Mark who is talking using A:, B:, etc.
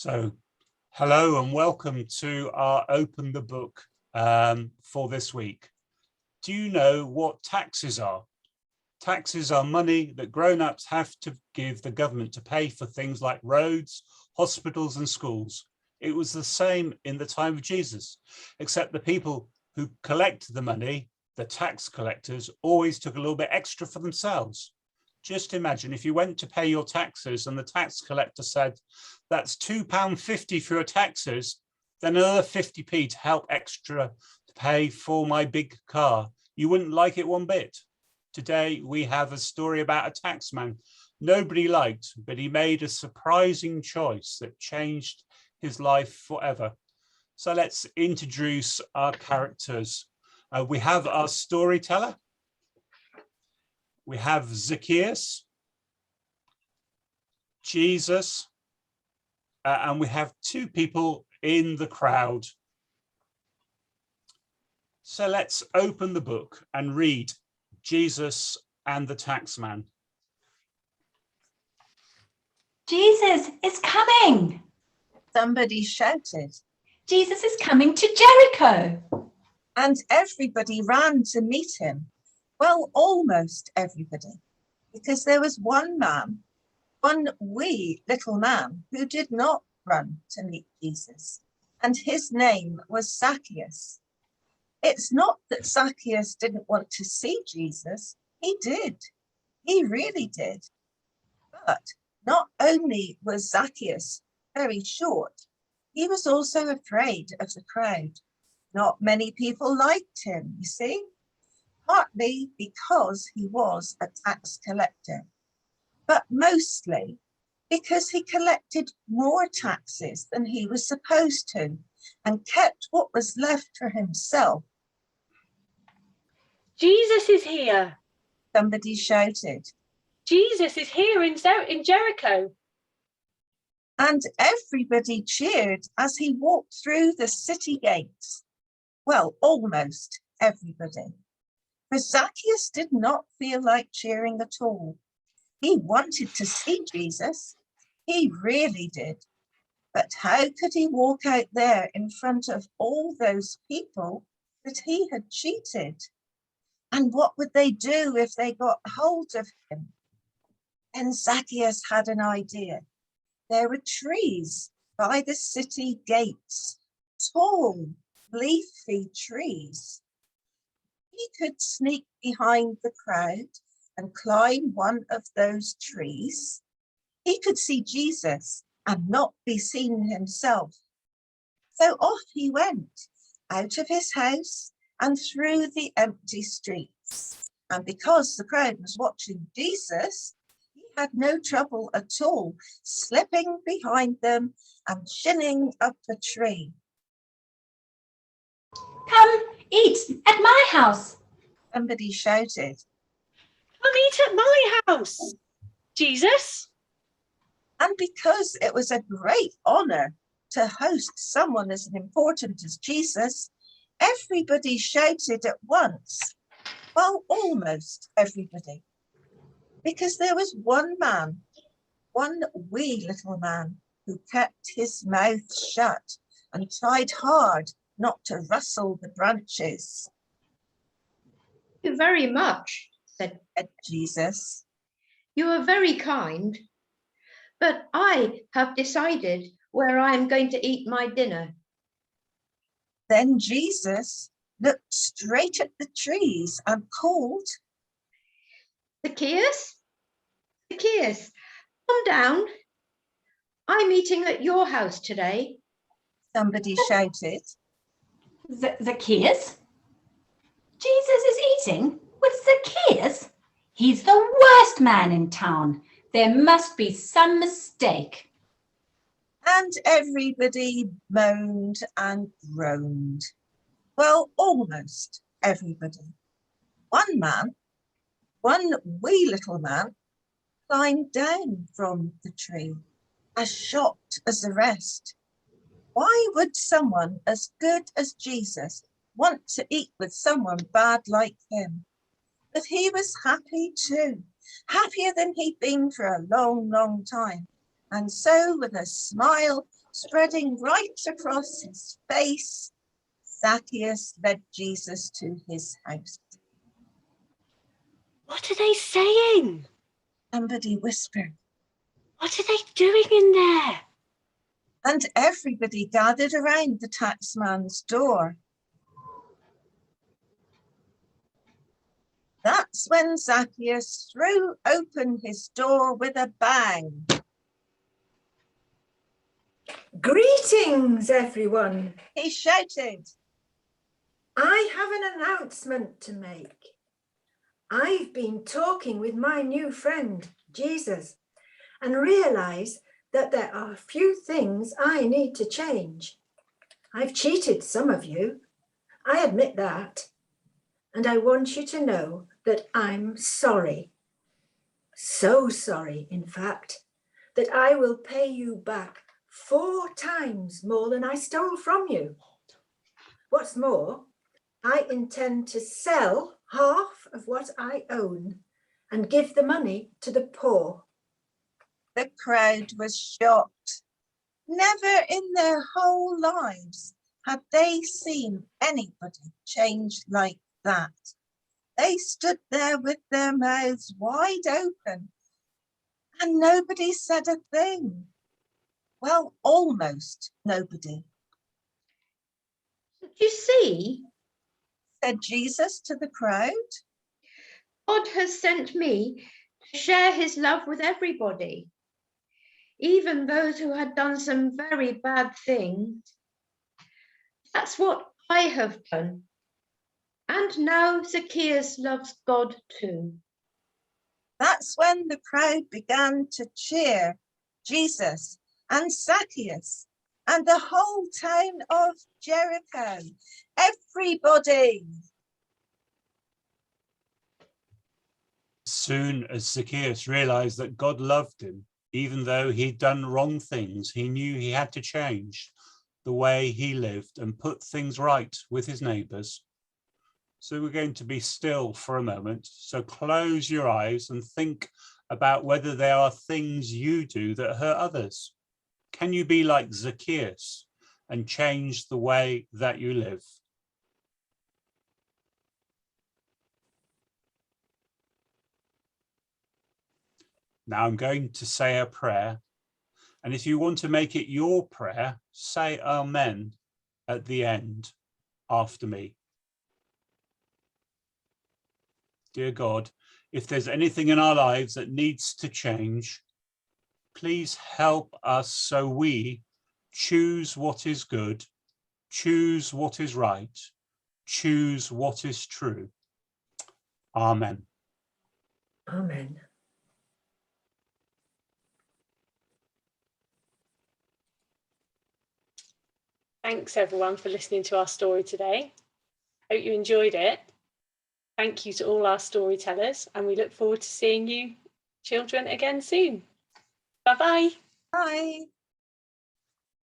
A: So, hello and welcome to our Open the Book for this week. Do you know what taxes are? Taxes are money that grown-ups have to give the government to pay for things like roads, hospitals and schools. It was the same in the time of Jesus, except the people who collect the money, the tax collectors, always took a little bit extra for themselves. Just imagine if you went to pay your taxes and the tax collector said, that's £2.50 for your taxes, then another 50p to help extra to pay for my big car. You wouldn't like it one bit. Today, we have a story about a taxman nobody liked, but he made a surprising choice that changed his life forever. So let's introduce our characters. We have our storyteller. We have Zacchaeus, Jesus, and we have two people in the crowd. So let's open the book and read Jesus and the Taxman.
B: Jesus is coming!
C: Somebody shouted.
B: Jesus is coming to Jericho!
C: And everybody ran to meet him. Well, almost everybody, because there was one man, one wee little man, who did not run to meet Jesus, and his name was Zacchaeus. It's not that Zacchaeus didn't want to see Jesus. He did. He really did. But not only was Zacchaeus very short, he was also afraid of the crowd. Not many people liked him, you see, partly because he was a tax collector, but mostly because he collected more taxes than he was supposed to and kept what was left for himself.
D: Jesus is here.
C: Somebody shouted.
D: Jesus is here in Jericho.
C: And everybody cheered as he walked through the city gates. Well, almost everybody. For Zacchaeus did not feel like cheering at all. He wanted to see Jesus. He really did. But how could he walk out there in front of all those people that he had cheated? And what would they do if they got hold of him? And Zacchaeus had an idea. There were trees by the city gates, tall, leafy trees. He could sneak behind the crowd and climb one of those trees. He could see Jesus and not be seen himself. So off he went, out of his house and through the empty streets. And because the crowd was watching Jesus, he had no trouble at all slipping behind them and shinning up a tree.
B: Come eat at my house!
C: Somebody shouted.
D: Come eat at my house, Jesus.
C: And because it was a great honor to host someone as important as Jesus, everybody shouted at once. Well, almost everybody. Because there was one man, one wee little man, who kept his mouth shut and tried hard not to rustle the branches.
E: Thank you very much, said
C: Jesus.
E: You are very kind, but I have decided where I am going to eat my dinner.
C: Then Jesus looked straight at the trees and called,
E: Zacchaeus, Zacchaeus, come down. I'm eating at your house today.
C: Somebody shouted.
B: Zacchaeus? Jesus is eating with Zacchaeus? He's the worst man in town. There must be some mistake.
C: And everybody moaned and groaned. Well, almost everybody. One man, one wee little man, climbed down from the tree, as shocked as the rest. Why would someone as good as Jesus want to eat with someone bad like him? But he was happy too, happier than he'd been for a long, long time. And so with a smile, Spreading right across his face, Zacchaeus led Jesus to his house.
D: What are they saying?
C: Somebody whispered,
D: What are they doing in there?
C: and everybody gathered around the taxman's door. That's when Zacchaeus threw open his door with a bang.
F: Greetings, everyone.
C: He shouted,
F: I have an announcement to make. I've been talking with my new friend, Jesus, and realised that there are a few things I need to change. I've cheated some of you. I admit that. And I want you to know that I'm sorry. So sorry, in fact, that I will pay you back 4 times more than I stole from you. What's more, I intend to sell half of what I own and give the money to the poor.
C: The crowd was shocked. Never in their whole lives had they seen anybody change like that. They stood there with their mouths wide open, and nobody said a thing. Well, almost nobody,
E: You see,
C: said Jesus to the crowd.
E: God has sent me to share his love with everybody, even those who had done some very bad things. That's what I have done. And now Zacchaeus loves God too.
C: That's when the crowd began to cheer Jesus and Zacchaeus and the whole town of Jericho. Everybody.
A: As soon as Zacchaeus realized that God loved him, even though he'd done wrong things, he knew he had to change the way he lived and put things right with his neighbours. So we're going to be still for a moment. So close your eyes and think about whether there are things you do that hurt others. Can you be like Zacchaeus and change the way that you live? Now I'm going to say a prayer. And if you want to make it your prayer, say Amen at the end after me. Dear God, if there's anything in our lives that needs to change, please help us so we choose what is good, choose what is right, choose what is true. Amen.
F: Amen.
D: Thanks everyone for listening to our story today. Hope you enjoyed it. Thank you to all our storytellers, and we look forward to seeing you children again soon. Bye-bye.
C: Bye.